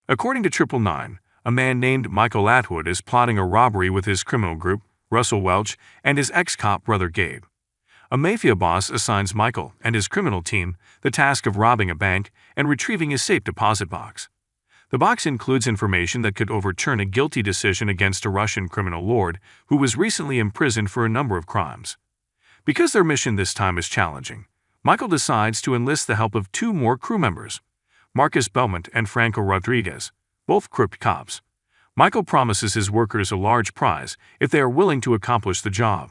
According to 999, a man named Michael Atwood is plotting a robbery with his criminal group, Russell Welch, and his ex-cop brother Gabe. A mafia boss assigns Michael and his criminal team the task of robbing a bank and retrieving a safe deposit box. The box includes information that could overturn a guilty decision against a Russian criminal lord who was recently imprisoned for a number of crimes. Because their mission this time is challenging, Michael decides to enlist the help of two more crew members, Marcus Belmont and Franco Rodriguez, both crooked cops. Michael promises his workers a large prize if they are willing to accomplish the job.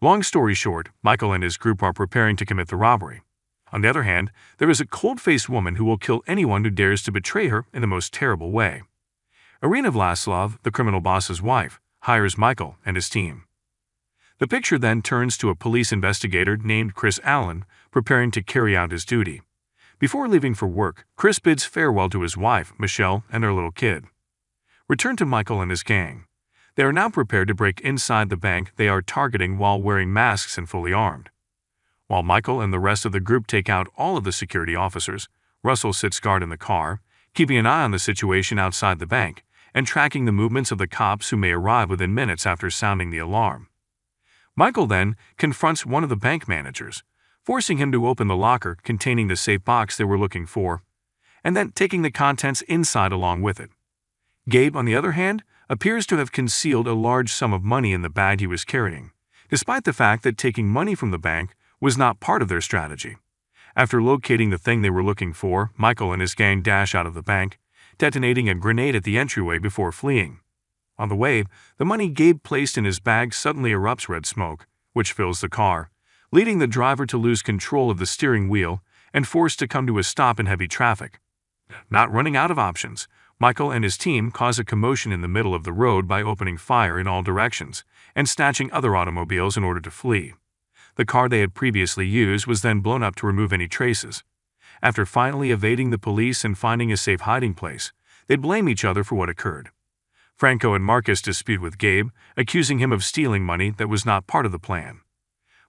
Long story short, Michael and his group are preparing to commit the robbery. On the other hand, there is a cold-faced woman who will kill anyone who dares to betray her in the most terrible way. Irina Vlaslov, the criminal boss's wife, hires Michael and his team. The picture then turns to a police investigator named Chris Allen preparing to carry out his duty. Before leaving for work, Chris bids farewell to his wife, Michelle, and their little kid. Return to Michael and his gang. They are now prepared to break inside the bank they are targeting while wearing masks and fully armed. While Michael and the rest of the group take out all of the security officers, Russell sits guard in the car, keeping an eye on the situation outside the bank and tracking the movements of the cops who may arrive within minutes after sounding the alarm. Michael then confronts one of the bank managers, forcing him to open the locker containing the safe box they were looking for, and then taking the contents inside along with it. Gabe, on the other hand, appears to have concealed a large sum of money in the bag he was carrying, despite the fact that taking money from the bank was not part of their strategy. After locating the thing they were looking for, Michael and his gang dash out of the bank, detonating a grenade at the entryway before fleeing. On the way, the money Gabe placed in his bag suddenly erupts red smoke, which fills the car, leading the driver to lose control of the steering wheel and forced to come to a stop in heavy traffic. Not running out of options, Michael and his team cause a commotion in the middle of the road by opening fire in all directions and snatching other automobiles in order to flee. The car they had previously used was then blown up to remove any traces. After finally evading the police and finding a safe hiding place, they blame each other for what occurred. Franco and Marcus dispute with Gabe, accusing him of stealing money that was not part of the plan.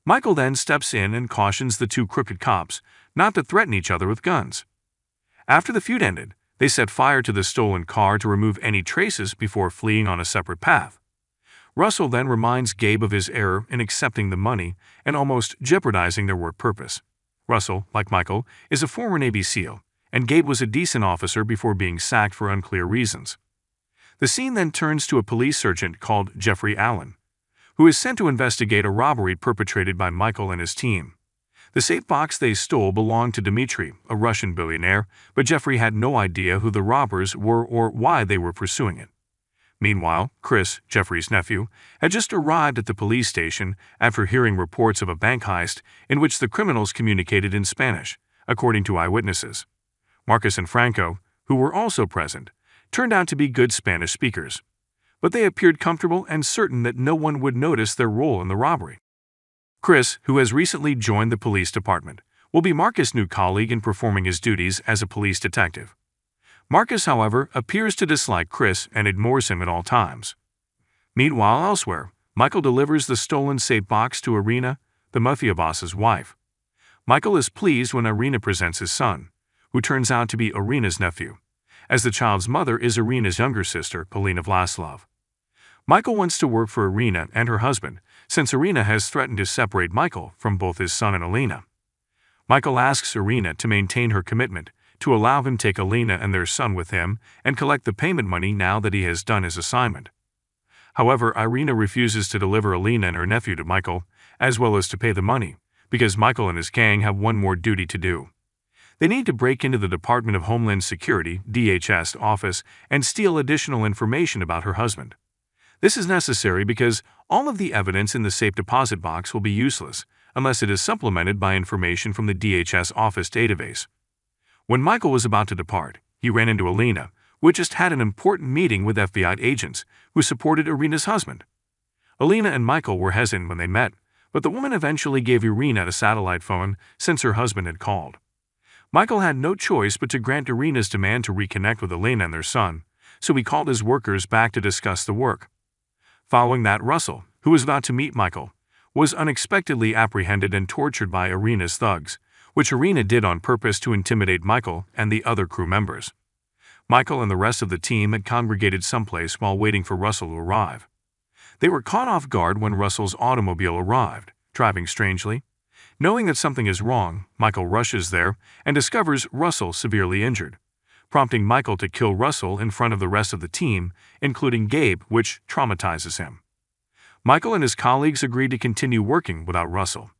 Michael then steps in and cautions the two crooked cops not to threaten each other with guns. After the feud ended, they set fire to the stolen car to remove any traces before fleeing on a separate path. Russell then reminds Gabe of his error in accepting the money and almost jeopardizing their work purpose. Russell, like Michael, is a former Navy SEAL, and Gabe was a decent officer before being sacked for unclear reasons. The scene then turns to a police sergeant called Jeffrey Allen, who is sent to investigate a robbery perpetrated by Michael and his team. The safe box they stole belonged to Dmitry, a Russian billionaire, but Jeffrey had no idea who the robbers were or why they were pursuing it. Meanwhile, Chris, Jeffrey's nephew, had just arrived at the police station after hearing reports of a bank heist in which the criminals communicated in Spanish, according to eyewitnesses. Marcus and Franco, who were also present, turned out to be good Spanish speakers, but they appeared comfortable and certain that no one would notice their role in the robbery. Chris, who has recently joined the police department, will be Marcus' new colleague in performing his duties as a police detective. Marcus, however, appears to dislike Chris and ignores him at all times. Meanwhile, elsewhere, Michael delivers the stolen safe box to Irina, the mafia boss's wife. Michael is pleased when Irina presents his son, who turns out to be Irina's nephew, as the child's mother is Irina's younger sister, Irina Vlaslov. Michael wants to work for Irina and her husband, since Irina has threatened to separate Michael from both his son and Alina. Michael asks Irina to maintain her commitment, to allow him to take Alina and their son with him and collect the payment money now that he has done his assignment. However, Irina refuses to deliver Alina and her nephew to Michael, as well as to pay the money, because Michael and his gang have one more duty to do. They need to break into the Department of Homeland Security (DHS) office and steal additional information about her husband. This is necessary because all of the evidence in the safe deposit box will be useless unless it is supplemented by information from the DHS office database. When Michael was about to depart, he ran into Alina, who just had an important meeting with FBI agents who supported Irina's husband. Alina and Michael were hesitant when they met, but the woman eventually gave Irina a satellite phone since her husband had called. Michael had no choice but to grant Irina's demand to reconnect with Alina and their son, so he called his workers back to discuss the work. Following that, Russell, who was about to meet Michael, was unexpectedly apprehended and tortured by Irina's thugs, which Irina did on purpose to intimidate Michael and the other crew members. Michael and the rest of the team had congregated someplace while waiting for Russell to arrive. They were caught off guard when Russell's automobile arrived, driving strangely. Knowing that something is wrong, Michael rushes there and discovers Russell severely injured, prompting Michael to kill Russell in front of the rest of the team, including Gabe, which traumatizes him. Michael and his colleagues agree to continue working without Russell.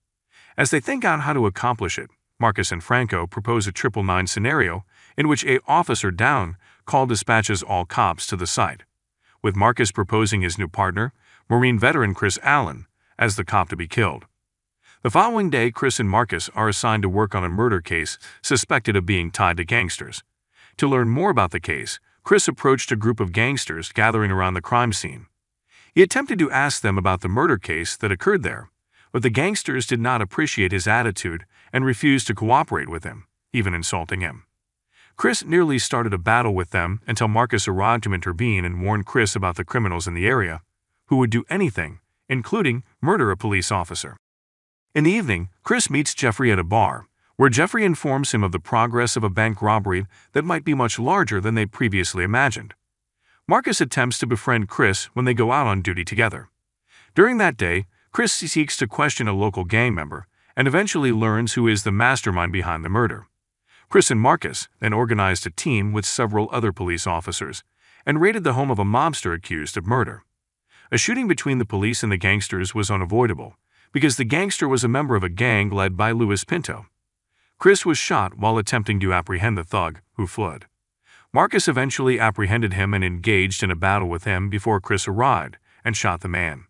As they think out how to accomplish it, Marcus and Franco propose a 999 scenario in which a officer down call dispatches all cops to the site, with Marcus proposing his new partner, Marine veteran Chris Allen, as the cop to be killed. The following day, Chris and Marcus are assigned to work on a murder case suspected of being tied to gangsters. To learn more about the case, Chris approached a group of gangsters gathering around the crime scene. He attempted to ask them about the murder case that occurred there, but the gangsters did not appreciate his attitude and refused to cooperate with him, even insulting him. Chris nearly started a battle with them until Marcus arrived to intervene and warn Chris about the criminals in the area, who would do anything, including murder a police officer. In the evening, Chris meets Jeffrey at a bar, where Jeffrey informs him of the progress of a bank robbery that might be much larger than they previously imagined. Marcus attempts to befriend Chris when they go out on duty together. During that day, Chris seeks to question a local gang member and eventually learns who is the mastermind behind the murder. Chris and Marcus then organized a team with several other police officers and raided the home of a mobster accused of murder. A shooting between the police and the gangsters was unavoidable, because the gangster was a member of a gang led by Louis Pinto. Chris was shot while attempting to apprehend the thug, who fled. Marcus eventually apprehended him and engaged in a battle with him before Chris arrived and shot the man.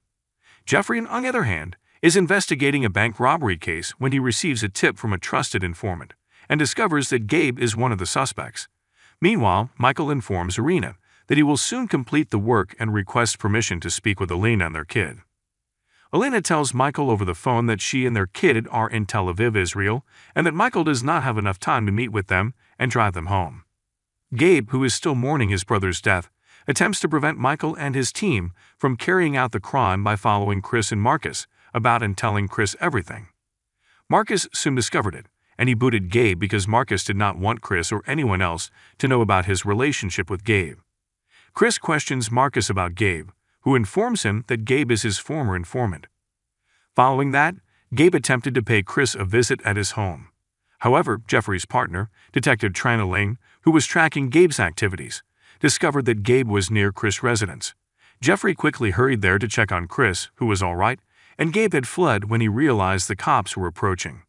Jeffrey, on the other hand, is investigating a bank robbery case when he receives a tip from a trusted informant and discovers that Gabe is one of the suspects. Meanwhile, Michael informs Irina that he will soon complete the work and requests permission to speak with Irina and their kid. Irina tells Michael over the phone that she and their kid are in Tel Aviv, Israel, and that Michael does not have enough time to meet with them and drive them home. Gabe, who is still mourning his brother's death, attempts to prevent Michael and his team from carrying out the crime by following Chris and Marcus about and telling Chris everything. Marcus soon discovered it, and he booted Gabe because Marcus did not want Chris or anyone else to know about his relationship with Gabe. Chris questions Marcus about Gabe, who informs him that Gabe is his former informant. Following that, Gabe attempted to pay Chris a visit at his home. However, Jeffrey's partner, Detective Trina Lane, who was tracking Gabe's activities, discovered that Gabe was near Chris' residence. Jeffrey quickly hurried there to check on Chris, who was all right, and Gabe had fled when he realized the cops were approaching.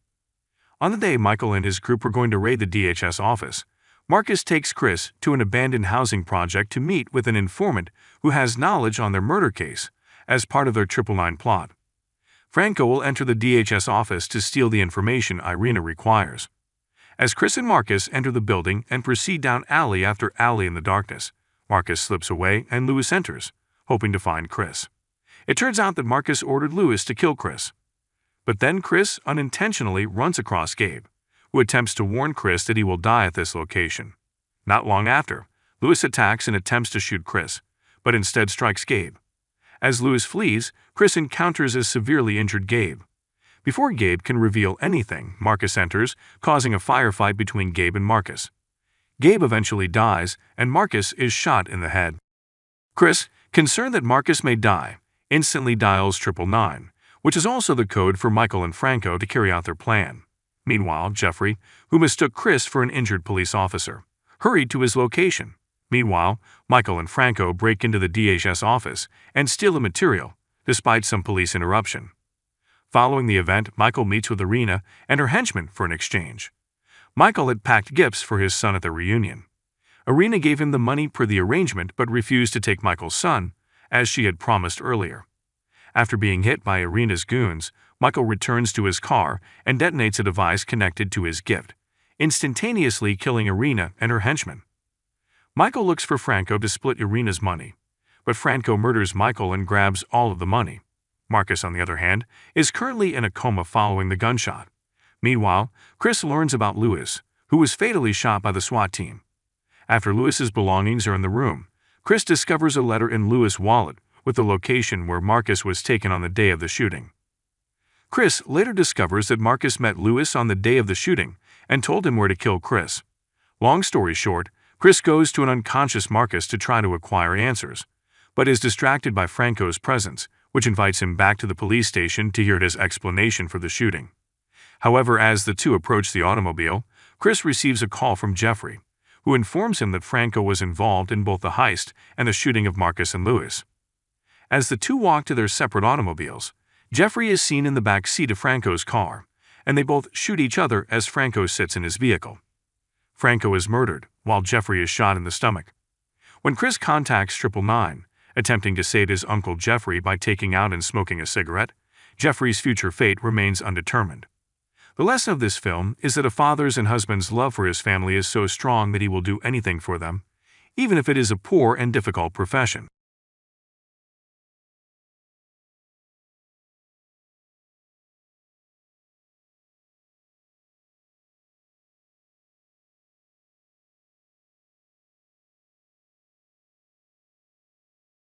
On the day Michael and his group were going to raid the DHS office, Marcus takes Chris to an abandoned housing project to meet with an informant who has knowledge on their murder case as part of their 999 plot. Franco will enter the DHS office to steal the information Irina requires. As Chris and Marcus enter the building and proceed down alley after alley in the darkness, Marcus slips away and Louis enters, hoping to find Chris. It turns out that Marcus ordered Louis to kill Chris. But then Chris unintentionally runs across Gabe, who attempts to warn Chris that he will die at this location. Not long after, Louis attacks and attempts to shoot Chris, but instead strikes Gabe. As Louis flees, Chris encounters a severely injured Gabe. Before Gabe can reveal anything, Marcus enters, causing a firefight between Gabe and Marcus. Gabe eventually dies, and Marcus is shot in the head. Chris, concerned that Marcus may die, instantly dials 999, which is also the code for Michael and Franco to carry out their plan. Meanwhile, Jeffrey, who mistook Chris for an injured police officer, hurried to his location. Meanwhile, Michael and Franco break into the DHS office and steal the material, despite some police interruption. Following the event, Michael meets with Irina and her henchmen for an exchange. Michael had packed gifts for his son at the reunion. Irina gave him the money per the arrangement but refused to take Michael's son, as she had promised earlier. After being hit by Irina's goons, Michael returns to his car and detonates a device connected to his gift, instantaneously killing Irina and her henchmen. Michael looks for Franco to split Irina's money, but Franco murders Michael and grabs all of the money. Marcus, on the other hand, is currently in a coma following the gunshot. Meanwhile, Chris learns about Louis, who was fatally shot by the SWAT team. After Louis's belongings are in the room, Chris discovers a letter in Louis' wallet with the location where Marcus was taken on the day of the shooting. Chris later discovers that Marcus met Louis on the day of the shooting and told him where to kill Chris. Long story short, Chris goes to an unconscious Marcus to try to acquire answers, but is distracted by Franco's presence, which invites him back to the police station to hear his explanation for the shooting. However, as the two approach the automobile, Chris receives a call from Jeffrey, who informs him that Franco was involved in both the heist and the shooting of Marcus and Louis. As the two walk to their separate automobiles, Jeffrey is seen in the back seat of Franco's car, and they both shoot each other as Franco sits in his vehicle. Franco is murdered, while Jeffrey is shot in the stomach. When Chris contacts 999, attempting to save his uncle Jeffrey by taking out and smoking a cigarette, Jeffrey's future fate remains undetermined. The lesson of this film is that a father's and husband's love for his family is so strong that he will do anything for them, even if it is a poor and difficult profession.